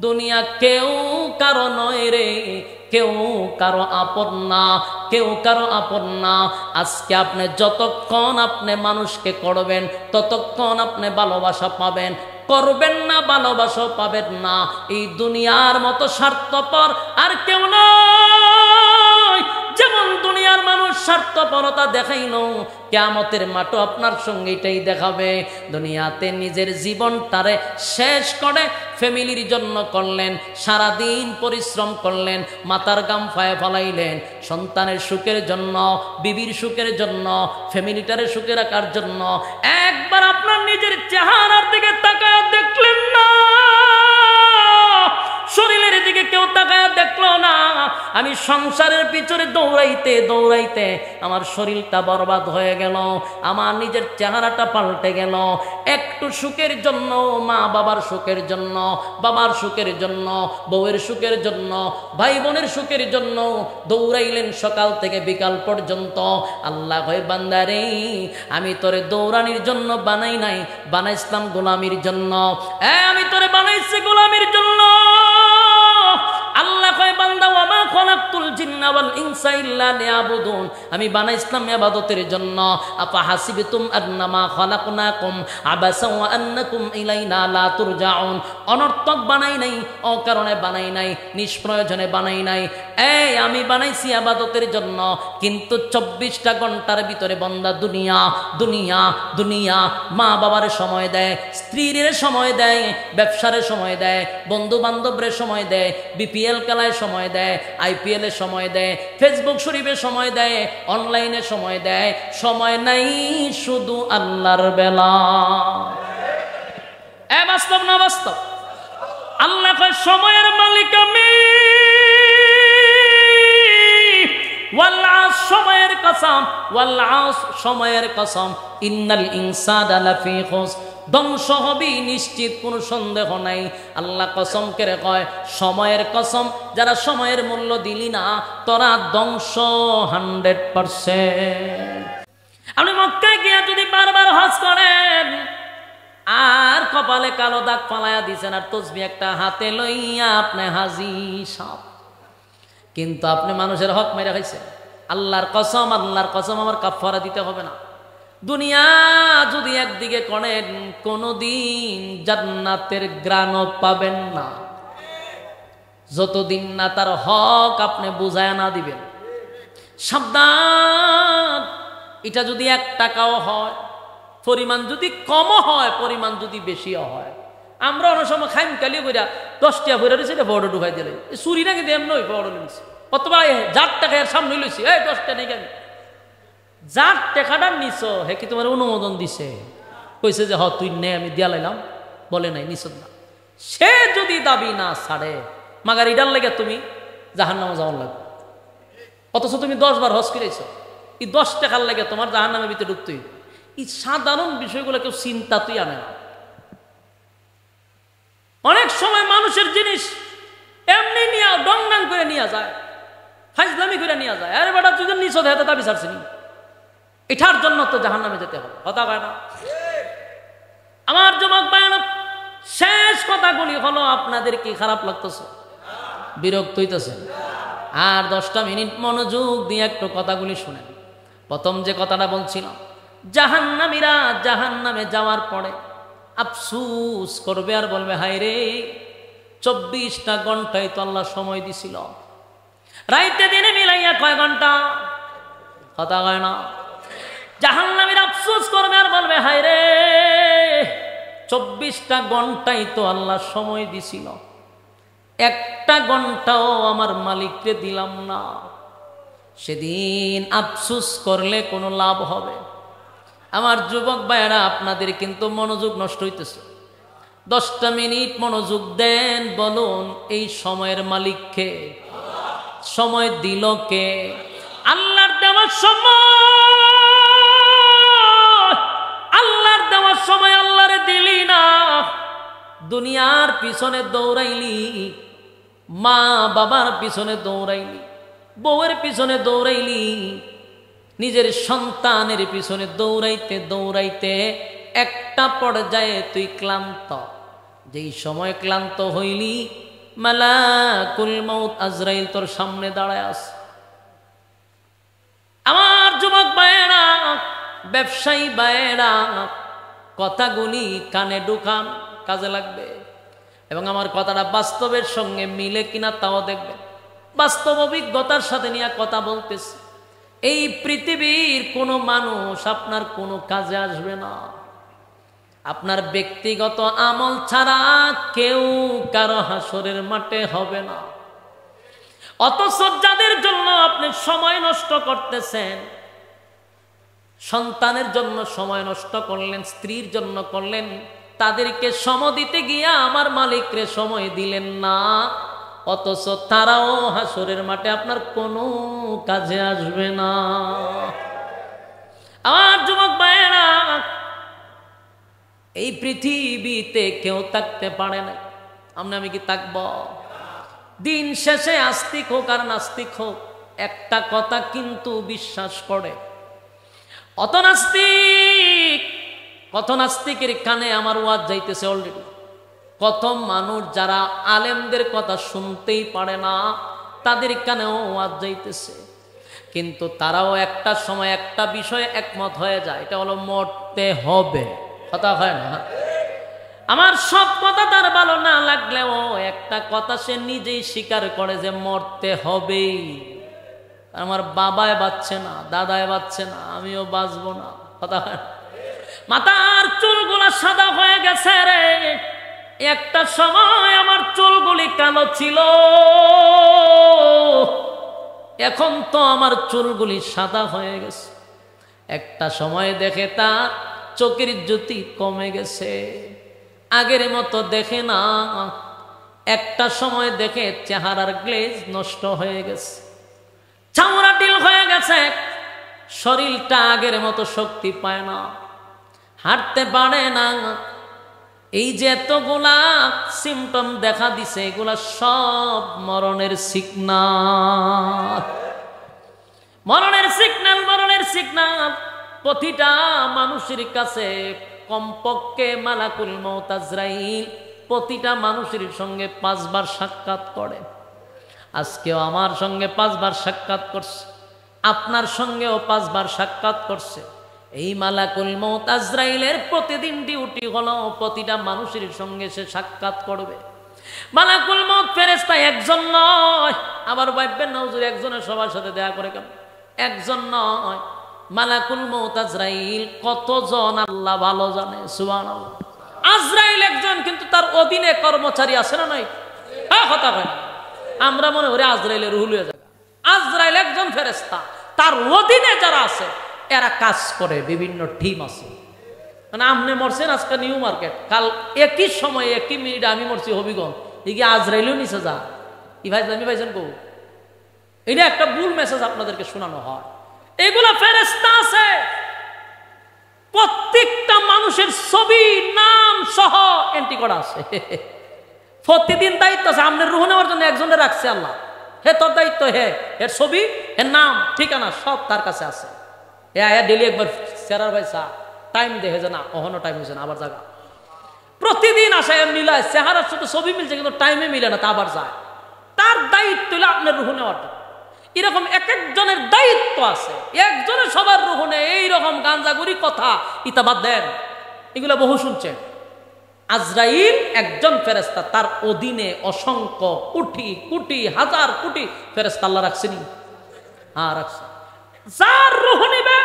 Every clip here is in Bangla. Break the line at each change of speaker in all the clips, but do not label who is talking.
দুনিয়া কেউ কারো নয় রে, কেউ কারো আপন না, কেউ কারো আপন না। আজকে আপনি যতক্ষণ আপনি মানুষকে করবেন ততক্ষণ আপনি ভালোবাসা পাবেন, করবেন না ভালোবাসা পাবেন না। এই দুনিয়ার মতো স্বার্থপর আর কেউ নয়। যেমন দুনিয়ার মানুষ স্বার্থপরতা দেখাইল, কিয়ামতের মাঠে আপনার সঙ্গে এটাই দেখাবে। দুনিয়াতে নিজের জীবনটারে শেষ করে ফ্যামিলির জন্য করলেন, সারাদিন পরিশ্রম করলেন, মাথার গাম ফায়ে ফলাইলেন, সন্তানের সুখের জন্য, বিবির সুখের জন্য, ফ্যামিলিটারে সুখে রাখার জন্য। একবার আপনার নিজের চেহারার দিকে তাকায় দেখলেন না, শরীরের দিকে কেউ তাকায় দেখলো না। আমি সংসারের পিছনে দৌড়াইতে দৌড়াইতে আমার শরীরটা বরবাদ হয়ে গেল, আমার নিজের চেহারাটা পাল্টে গেল। একটু সুখের জন্য, মা বাবার সুখের জন্য, বাবার সুখের জন্য, বউয়ের সুখের জন্য, ভাই বোনের সুখের জন্য দৌড়াইলেন সকাল থেকে বিকাল পর্যন্ত। আল্লাহ কয় বান্দারে, আমি তোরে দৌড়ানির জন্য বানাই নাই, বানাইছিলাম গোলামির জন্য। আমি তোরে বানাইছি গোলামির জন্য। আল্লাহ কয় বান্দা, ওয়া মা খালাকতুল জিন্না ওয়াল ইনসা ইল্লা লিয়াবুদুন, আমি বানাইছিলাম ইবাদতের জন্য। আফা হাসিবতুম আন্নামা খালাকনাকুম আবাসা ওয়া আন্নাকুম ইলাইনা লা তুরজাউন, অনর্থক বানাই নাই, অকারণে বানাই নাই, নিষ্প্রয়োজনে বানাই নাই। আমি বানাইছি ইবাদতের জন্য। কিন্তু 24টা ঘন্টার ভিতরে বান্দা দুনিয়া দুনিয়া দুনিয়া, মা বাবার সময় দেয়, স্ত্রীর সময় দেয়, ব্যবসার সময় দেয়, বন্ধু বান্ধবের সময় দেয়, বিপিএল খেলায় সময় দেয়, আইপিএল এর সময় দেয়, ফেসবুক শরীফে সময় দেয়, অনলাইনে সময় দেয়। সময় নাই শুধু আল্লাহর বেলা। বাস্তব না বাস্তব? আল্লাহ কয় সময়ের মালিক আমি, ওয়াল্লাহ সময়ের কসম, ওয়াল্লাহ সময়ের কসম, ইন্নাল ইনসানা লাফি খুসর, ধ্বংস হবে নিশ্চিত, কোনো সন্দেহ নাই। আল্লাহ কসম করে কয় সময়ের কসম, যারা সময়ের মূল্য দিলি না তোরা ধ্বংস 100%। আপনি মক্কায় গিয়া যদি বারবার হজ করেন আর কপালে কালো দাগ ফালাইয়া দিছেন আর তসবিহ একটা হাতে লইয়া আপনি হাজি সব, কিন্তু আপনি মানুষের হক মেরে খাইছেন। আল্লাহর কসম, আল্লাহর কসম, আমার কাফারা দিতে হবে না। দুনিয়া যদি একদিকে করেন কোনদিন জান্নাতের গ্রাণও পাবেন না, যতদিন না তার হক আপনি বুঝায় না দিবেন। সাবধান, এটা যদি 1 টাকাও হয়, পরিমাণ যদি কমও হয়, পরিমাণ যদি বেশিও হয়। আমরা অনেক সময় খাইম কালি কইরা 10 টাকা ভরে রয়েছে, এটা বড় ঢুকাই দিলে চুরি না, কিন্তু এমন বড় নিয়েছে অথবা 4 টাকা এর সামনে লইছি, 10 টাকা নেই কেন, যার টাকাটা নিছ হে কি তোমার অনুমোদন দিছে, কইছে যে হ তুই নে, আমি দিয়া লাইলাম, বলে নাই নিছ না। সে যদি দাবি না ছাড়ে, মাগার ইডার লেগে তুমি জাহান্নামে যাওয়ার লাগবে। অথচ তুমি 10 বার হজ করেছ, এই 10 টাকার লেগে তোমার জাহান্নামের ভিতরে ঢুকতেই। এই সাধারণ বিষয়গুলো কেউ চিন্তা তুই আনে না। অনেক সময় মানুষের জিনিস এমনি নিয়ে ডংডাং করে নিয়ে যায়, ফাইজলামি করে নিয়ে যায়। আরে বেটা তুই নিছ হাতে দাবি ছাড়ছিনি, এটার জন্য তো জাহান্নামে যেতে হবে। কথা কয় না আমার যুবক ভাইরা? শেষ কথাগুলি হলো, আপনাদের কি খারাপ লাগতেছে, বিরক্ত হইতেছে? আর 10টা মিনিট মনোযোগ দিয়ে একটু কথাগুলি শুনেন। প্রথম যে কথাটা বলছিলাম, জাহান্নামীরা জাহান্নামে যাওয়ার পরে আফসুস করবে আর বলবে, হায় রে 24টা ঘন্টায় তো আল্লাহ সময় দিছিল, রাইতে দিনে মিলাইয়া কয় ঘন্টা? কথা কয় না? জাহান্নামীরা আফসোস করবে আর বলবে, হায় রে 24টা ঘন্টাই তো আল্লাহ সময় দিছিল, 1টা ঘন্টাও আমার মালিককে দিলাম না। সেদিন আফসোস করলে কোনো লাভ হবে? আমার যুবক ভাইয়েরা, আপনাদের কিন্তু মনোযোগ নষ্ট হইতেছে। 10টা মিনিট মনোযোগ দেন, বলুন এই সময়ের মালিককে? সময় দিল কে? আল্লাহর দেওয়ার সময়, আল্লাহর দেওয়ার সময় আল্লাহরে দিলি না, দুনিয়ার পিছনে দৌড়াইলি, মা বাবার পিছনে দৌড়াইলি, বউয়ের পিছনে দৌড়াইলি, নিজের সন্তানের পিছনে দৌড়াইতে দৌড়াইতে একটা পর্যায়ে তুই ক্লান্ত। যেই সময় ক্লান্ত হইলি, মালাকুল মউত আজরাইল তোর সামনে দাঁড়ায় আছে। আমার যুবক ভাইয়েরা, ব্যবসায়ী ভাইয়েরা, কথাগুলি কানে ঢুকান, কাজে লাগবে। এবং আমার কথাটা বাস্তবের সঙ্গে মিলে কিনা তাও দেখবেন। বাস্তব অভিজ্ঞতার সাথে নিয়ে কথা বলতেছি। এই পৃথিবীর কোনো মানুষ আপনার কোনো কাজে আসবে না। আপনার ব্যক্তিগত আমল ছাড়া কেউ কারো হাসরের মাঠে হবে না। অথচ যাদের জন্য আপনি সময় নষ্ট করতেছেন, সন্তানের জন্য সময় নষ্ট করলেন, স্ত্রীর জন্য করলেন, তাদেরকে সময় দিতে গিয়া আমার মালিকরে সময় দিলেন না, অথচ তারাও হাসরের মাঠে আপনার কোনো কাজে আসবে না। আমার যুবক ভাইয়েরা, এই পৃথিবীতে কেউ থাকতে পারে না। আমি কি থাকব? দিন শেষে আস্তিক হোক আর নাস্তিক হোক, একটা কথা কিন্তু বিশ্বাস করে। কত নাস্তিকের কানে আমার ওয়াজ যাইতেছে অলরেডি। কত মানুষ যারা আলেমদের কথা শুনতেই পারে না, তাদের কানেও ওয়াজ যাইতেছে। কিন্তু তারাও একটা সময় একটা বিষয়ে একমত হয়ে যায়, এটা হলো মরতে হবে। কথা হয় না? আমার সব কথা তার ভালো না লাগলেও একটা কথা সে নিজেই স্বীকার করে যে মরতে হবেই। আমার বাবায় বাঁচছে না, দাদায় বাঁচছে না, আমিও বাঁচবো না। কথা হয় না? মাথার চুলগুলা সাদা হয়ে গেছে রে। একটা সময় আমার চুলগুলি কালো ছিল, এখন তো আমার চুলগুলি সাদা হয়ে গেছে। একটা সময় দেখে তার চোখের জ্যোতি কমে গেছে, আগের মতো দেখে না। একটা সময় দেখে চেহারার গ্লেজ নষ্ট হয়ে গেছে, চামড়া ঢিল হয়ে গেছে, শরীরটা আগের মতো শক্তি পায় না, হাঁটতে পারে না। এই যে এতগুলা সিমটম দেখা দিছে, এগুলা সব মরণের সিগনাল। মরণের সিগনাল, মরণের সিগনাল। প্রতিটা মানুষের কাছে কমপক্ষে মালাকুল মউত আজরাইল প্রতিটা মানুষের সঙ্গে 5 বার সাক্ষাৎ করে। আজকেও আমার সঙ্গে 5 বার সাক্ষাৎ করছে, আপনার সঙ্গেও 5 বার সাক্ষাৎ করছে। এই মালাকুল মউত আজরাইলের প্রতিদিন ডিউটি হলো প্রতিটা মানুষের সঙ্গে সে সাক্ষাৎ করবে। মালাকুল মউত ফেরেশতা একজন নয়। আবার ভাববেন না হুজুর একজনের সবার সাথে দেখা করে কেন? একজন নয়, মালাকুল মউত আজরাইল কতজন আল্লাহ ভালো জানে। সুবহানাল্লাহ। আজরাইল একজন, কিন্তু তার অধীনে কর্মচারী আছে না নাই? কথা হয়। আমরা মনে করি আজরাইলের রুহুল হয়ে যাবে। আজরাইল একজন ফেরেশতা, তার অধীনে যারা আছে এরা কাজ করে, বিভিন্ন টিম আছে। মানে আপনি মরছেন আজকে নিউ মার্কেট, কাল একই সময়ে একই মিনিটে আমি মরছি হবিগঞ্জ, এগিয়ে আজরাইলও নিচে যা ই ভাই জানি ভাইছেন কৌ। এটা একটা ভুল মেসেজ আপনাদেরকে শোনানো হয়। এগুলা ফেরেশতা আছে, প্রত্যেকটা মানুষের ছবি নাম সহ এন্ট্রি করা আছে। প্রতিদিন দায়িত্ব আছে। আপনার রুহ নেওয়ার জন্য একজনের রাখছে আল্লাহ, হে তোর দায়িত্ব, হে এর ছবি, এর নাম, ঠিকানা সব তার কাছে আছে। ডেলি একবার সেরার ভাই চা টাইম দেখে যে না অহনো টাইম হয়েছে না, আবার জায়গা প্রতিদিন আসে মিলায়, চেহারার সাথে ছবি মিলছে কিন্তু টাইমে মিলে না, তা আবার যায়। তার দায়িত্ব হলো আপনার রুহ নেওয়াটা। এরকম এক একজনের দায়িত্ব আছে, একজনের সবার রুহ নেই। এইরকম গাঞ্জাগুড়ি কথা ইতা বাদ দেন, এগুলো বহু শুনছেন। আজরাইল একজন ফেরেশতা, তার অধীনে অসংখ্য কোটি কোটি হাজার কোটি ফেরেশতা আল্লাহ রাখছেনি। হ্যাঁ রাখছে। যার রুহ নিবে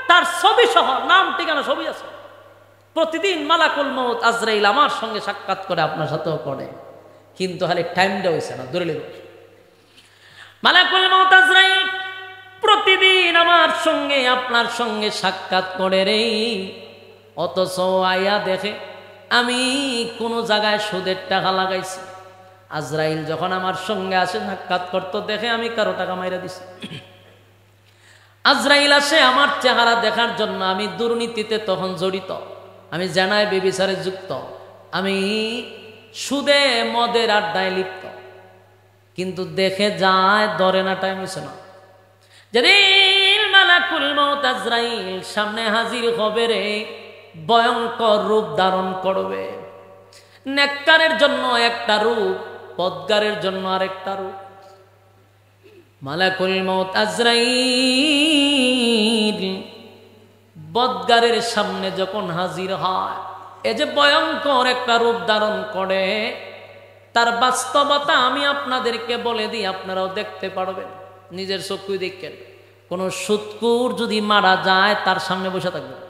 তার ছবি সহ নাম ঠিকানা ছবি আছে। প্রতিদিন মালাকুল মউত আজরাইল আমার সঙ্গে সাক্ষাৎ করে, আপনার সাথেও করে, কিন্তু খালি টাইমটা হয়েছে না। ধরে লেব মালাকুল মউত আজরাইল প্রতিদিন আমার সঙ্গে আপনার সঙ্গে সাক্ষাৎ করে রে। অথচ আয়া দেখে আমি কোন জায়গায় সুদের টাকা লাগাইছি। আজরাইল যখন আমার সঙ্গে আসে সাক্ষাৎ করতো, দেখে আমি কারো টাকা মাইরা দিছি। আজরাইল আসে আমার চেহারা দেখার জন্য। আমি দুর্নীতিতে তখন জড়িত, আমি জানায় বেবিচারে যুক্ত, আমি সুদে মদের আড্ডায় লিপ্ত, কিন্তু দেখে যায় ধরে না, টাইম হয়েছে না। যেদিন মালাকুল মউত আজরাইল সামনে হাজির হবে রে, ভয়ঙ্কর রূপ ধারণ করবে। নেককারের জন্য একটা রূপ, বদগারের জন্য আরেকটা রূপ। মালাকুল মউত আজরাইল বদগারের সামনে যখন হাজির হয়, এ যে ভয়ঙ্কর একটা রূপ ধারণ করে, তার বাস্তবতা আমি আপনাদেরকে বলে দিই, আপনারাও দেখতে পারবেন, নিজের চক্ষুই দেখেন। কোন সুৎকুর যদি মারা যায়, তার সামনে বসে থাকবেন,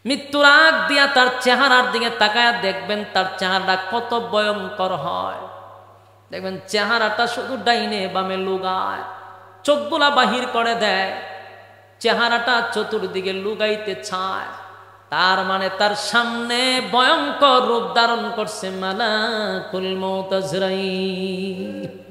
মৃত্যুর আগ দিয়া তার চেহারার দিকে তাকায় দেখবেন, তার চেহারাটা কত ভয়ঙ্কর হয়। দেখবেন চেহারাটা শুধু ডাইনে বামে লুগায়, চোখগুলা বাহির করে দেয়, চেহারাটা চতুর্দিকে লুগাইতে চায়। তার মানে তার সামনে ভয়ঙ্কর রূপ ধারণ করছে মালাকুল মউত আজরাইল।